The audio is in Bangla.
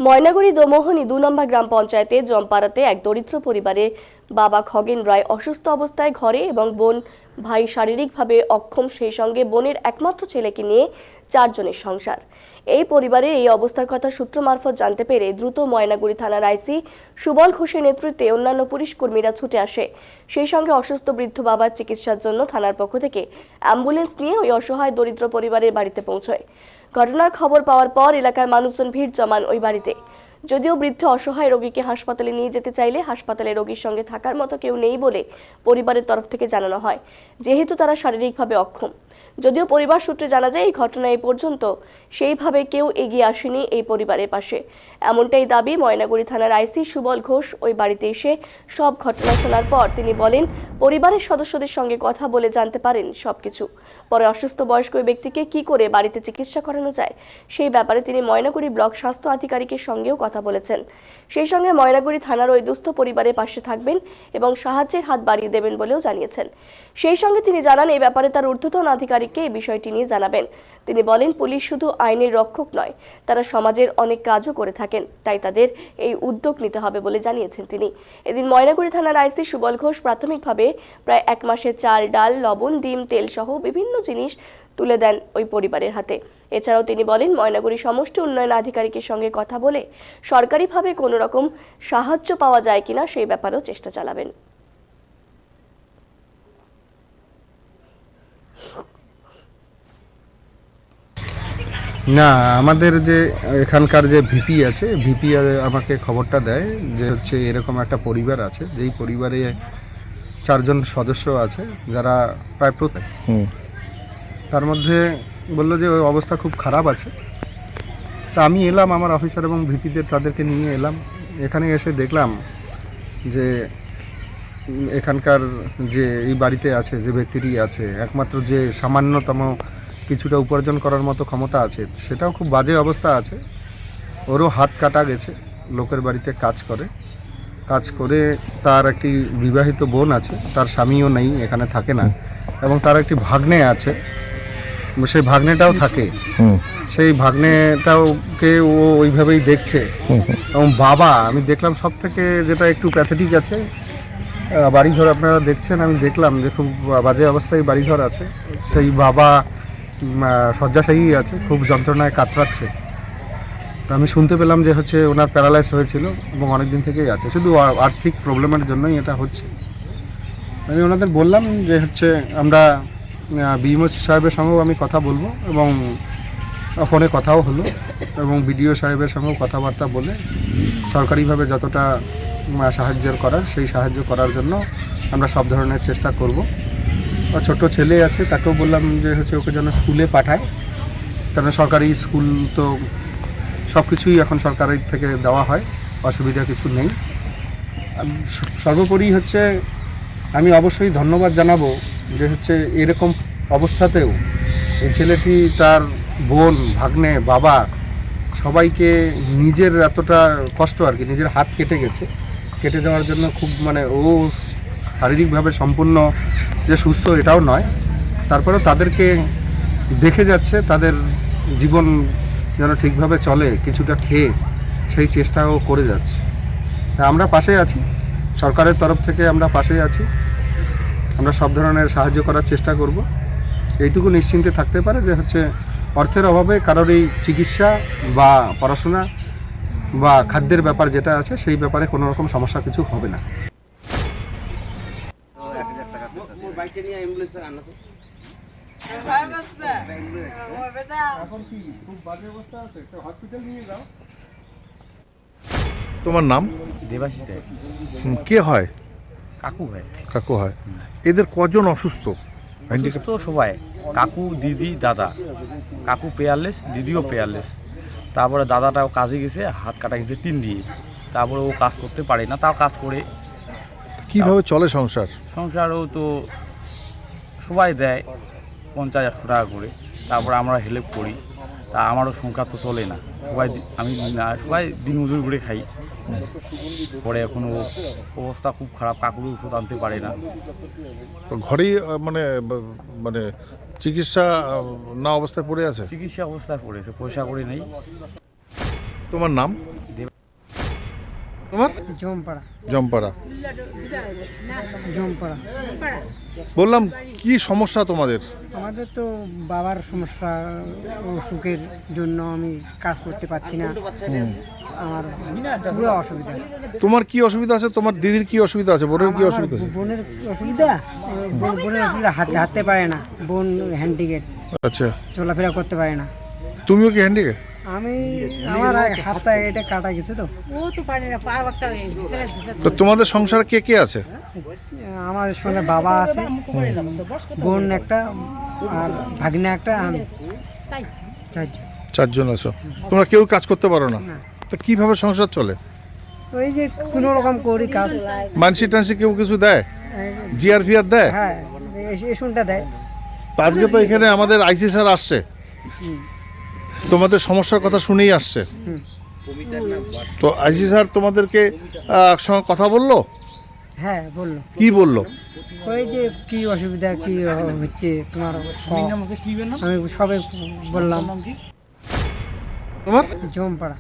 ময়নাগুড়ি দোমোহনী ২ নম্বর গ্রাম পঞ্চায়েতে জমপাড়াতে এক দরিদ্র পরিবারের বাবা খগেন রায় অসুস্থ অবস্থায় ঘরে এবং বোন ভাই শারীরিকভাবে অক্ষম, সেই সঙ্গে বোনের একমাত্র ছেলেকে নিয়ে 4 জনের সংসার। এই পরিবারের এই অবস্থার কথা সূত্র মারফত জানতে পেরে দ্রুত ময়নাগুড়ি থানার আইসি সুবল ঘোষের নেতৃত্বে অন্যান্য পুলিশ কর্মীরা ছুটে আসে। সেই সঙ্গে অসুস্থ বৃদ্ধ বাবার চিকিৎসার জন্য থানার পক্ষ থেকে অ্যাম্বুলেন্স নিয়ে ওই অসহায় দরিদ্র পরিবারের বাড়িতে পৌঁছয়। ঘটনার খবর পাওয়ার পর এলাকার মানুষজন ভিড় জমান ওই বাড়িতে। যদিও বৃদ্ধ অসহায় রোগীকে হাসপাতালে নিয়ে যেতে চাইলে হাসপাতালে রোগীর সঙ্গে থাকার মতো কেউ নেই বলে পরিবারের তরফ থেকে জানানো হয়, যেহেতু তারা শারীরিকভাবে অক্ষম। যদিও পরিবার সূত্রে জানা যায় এই ঘটনা এই পর্যন্ত সেইভাবে কেউ এগিয়ে আসেনি এই পরিবারের পাশে। এমনটাই দাবি ময়নাগুড়ি থানার আইসি সুবল ঘোষ। ওই বাড়িতে এসে সব ঘটনা শোনার পর তিনি বলেন, পরিবারের সদস্যদের সঙ্গে কথা বলে জানতে পারেন সবকিছু। পরে অসুস্থ বয়স্ক ওই ব্যক্তিকে কি করে বাড়িতে চিকিৎসা করানো যায় সেই ব্যাপারে তিনি ময়নাগুড়ি ব্লক স্বাস্থ্য আধিকারিকের সঙ্গেও কথা বলেছেন। সেই সঙ্গে ময়নাগুড়ি থানার ওই দুস্থ পরিবারের পাশে থাকবেন এবং সাহায্যের হাত বাড়িয়ে দেবেন বলেও জানিয়েছেন। সেই সঙ্গে তিনি জানান এই ব্যাপারে তার ঊর্ধ্বতন আধিকারিককে এই বিষয়টি নিয়ে জানাবেন। তিনি বলেন, পুলিশ শুধু আইনের রক্ষক নয়, তারা সমাজের অনেক কাজও করে থাকেন, তাই তাদের এই উদ্যোগ নিতে হবে বলে জানিয়েছেন তিনি। এদিন ময়নাগুড়ি থানার আইসি সুবল ঘোষ প্রাথমিকভাবে প্রায় 1 মাসের চাল, ডাল, লবণ, ডিম, তেল সহ বিভিন্ন জিনিস তুলে দেন ওই পরিবারের হাতে। এছাড়াও তিনি বলেন, ময়নাগুড়ি সমষ্টি উন্নয়ন আধিকারিকের সঙ্গে কথা বলে সরকারিভাবে কোনো রকম সাহায্য পাওয়া যায় কিনা সেই ব্যাপারেও চেষ্টা চালাবেন। না, আমাদের যে এখানকার যে ভিপি আছে, ভিপি আমাকে খবরটা দেয় যে হচ্ছে এরকম একটা পরিবার আছে, যেই পরিবারে 4 জন সদস্য আছে যারা প্রায় তার মধ্যে বললো যে ওই অবস্থা খুব খারাপ আছে। তা আমি এলাম, আমার অফিসার এবং ভিপিদের তাদেরকে নিয়ে এলাম। এখানে এসে দেখলাম যে এখানকার যে এই বাড়িতে আছে যে ব্যক্তিটি আছে, একমাত্র যে সামান্যতম কিছুটা উপার্জন করার মতো ক্ষমতা আছে, সেটাও খুব বাজে অবস্থা আছে। ওরও হাত কাটা গেছে, লোকের বাড়িতে কাজ করে তার একটি বিবাহিত বোন আছে, তার স্বামীও নেই, এখানে থাকে না, এবং তার একটি ভাগ্নে আছে, সেই ভাগ্নেটাও থাকে। সেই ভাগ্নেটাওকে ও ওইভাবেই দেখছে। এবং বাবা, আমি দেখলাম সব থেকে যেটা একটু প্যাথেটিক আছে, বাড়িঘর আপনারা দেখছেন, আমি দেখলাম যে খুব বাজে অবস্থায় বাড়িঘর আছে। সেই বাবা শয্যাশায়ী আছে, খুব যন্ত্রণায় কাতরাচ্ছে। তো আমি শুনতে পেলাম যে হচ্ছে ওনার প্যারালাইজ হয়েছিল এবং অনেক দিন থেকেই আছে, শুধু আর্থিক প্রবলেমের জন্যই এটা হচ্ছে। আমি ওনাদের বললাম যে হচ্ছে আমরা বিএমও সাহেবের সঙ্গেও আমি কথা বলবো, এবং ফোনে কথাও হলো, এবং বিডিও সাহেবের সঙ্গেও কথাবার্তা বলে সরকারিভাবে যতটা সাহায্য করার সেই সাহায্য করার জন্য আমরা সব ধরনের চেষ্টা করব। ছোট ছেলে আছে, তাকেও বললাম যে হচ্ছে ওকে যেন স্কুলে পাঠায়, কারণ সরকারি স্কুল তো সব কিছুই এখন সরকারের থেকে দেওয়া হয়, অসুবিধা কিছু নেই। সর্বোপরি হচ্ছে আমি অবশ্যই ধন্যবাদ জানাবো যে হচ্ছে এরকম অবস্থাতেও এই ছেলেটি তার বোন, ভাগ্নে, বাবা সবাইকে নিজের এতটা কষ্ট আর কি, নিজের হাত কেটে যাওয়ার জন্য খুব ও শারীরিকভাবে সম্পূর্ণ যে সুস্থ এটাও নয়, তারপরেও তাদেরকে দেখে যাচ্ছে, তাদের জীবন যেন ঠিকভাবে চলে, কিছুটা খেয়ে সেই চেষ্টাও করে যাচ্ছে। আমরা পাশে আছি, সরকারের তরফ থেকে আমরা পাশে আছি, আমরা সব ধরনের সাহায্য করার চেষ্টা করব। এইটুকু নিশ্চিন্তে থাকতে পারে যে হচ্ছে অর্থের অভাবে কারোর এই চিকিৎসা বা পড়াশোনা বা খাদ্যের ব্যাপার যেটা আছে সেই ব্যাপারে কোনো রকম সমস্যা কিছু হবে না। তোমার নাম? দেবাশিস রায়। কে হয়? কাকু হয়। কাকু হয়। এদের কজন অসুস্থ? অসুস্থ সবাই, কাকু, দিদি, দাদা। কাকু পেয়ারলেস, দিদিও পেয়ারলেস। তারপরে দাদাটাও কাজে গেছে, হাত কাটা গেছে 3 দিয়ে। তারপরে ও কাজ করতে পারে না, তাও কাজ করে। কিভাবে চলে সংসার? সংসারও তো সবাই দেয় 50-100 টাকা করে, তারপরে আমরা হেল্প করি। তা আমারও সংসার তো চলে না, সবাই দিনমজুর করে খাই। পরে এখনো অবস্থা খুব খারাপ, কাকুরও ওষুধ আনতে পারে না। তো ঘরেই মানে চিকিৎসা না অবস্থায় পড়ে আছে? চিকিৎসা অবস্থায় পড়েছে, পয়সা করে নেই। তোমার নাম? তোমার জমপাড়া জমপাড়া। জমপাড়া বললাম কি সমস্যা তোমাদের? আমাদের তো বাবার সমস্যা, অসুখের জন্য আমি কাজ করতে পারছি না। আমার পুরো অসুবিধা। তোমার কি অসুবিধা আছে? তোমার দিদির কি অসুবিধা আছে? বোনের কি অসুবিধা আছে? বোনের অসুবিধা, বোনের অসুবিধা, হাঁটতে পারে না। বোন হ্যান্ডিক্যাপ, আচ্ছা, চলাফেরা করতে পারে না। তুমিও কি হ্যান্ডিক্যাপ? আমি আমার হাতটা এটা কাটা গেছে তো। ও তো পারে না, পা একটা তো তোমাদের সংসারে কে কে আছে? আমার সঙ্গে বাবা আছে, বোন একটা, আর ভাগনা একটা, আমি, চারজন। 4 জন আছো। তোমরা কেউ কাজ করতে পারো না? তো কিভাবে সংসার চলে? ওই যে কোনো রকম করি কাজ। মানসি টানসি কেউ কিছু দেয়? জিআরপিআর দেয়? হ্যাঁ, এসুনটা দেয়। তো আজকে তো এখানে আমাদের আইসি স্যার আসছে, তোমাদের সমস্যার কথা শুনেই আসছে। তো আইসি স্যার তোমাদেরকে সঙ্গে কথা বললো? হ্যাঁ, বললো। কি বললো? ওই যে কি অসুবিধা, কি হচ্ছে তোমার, আমি সবে বললাম। তোমার জমপাড়া।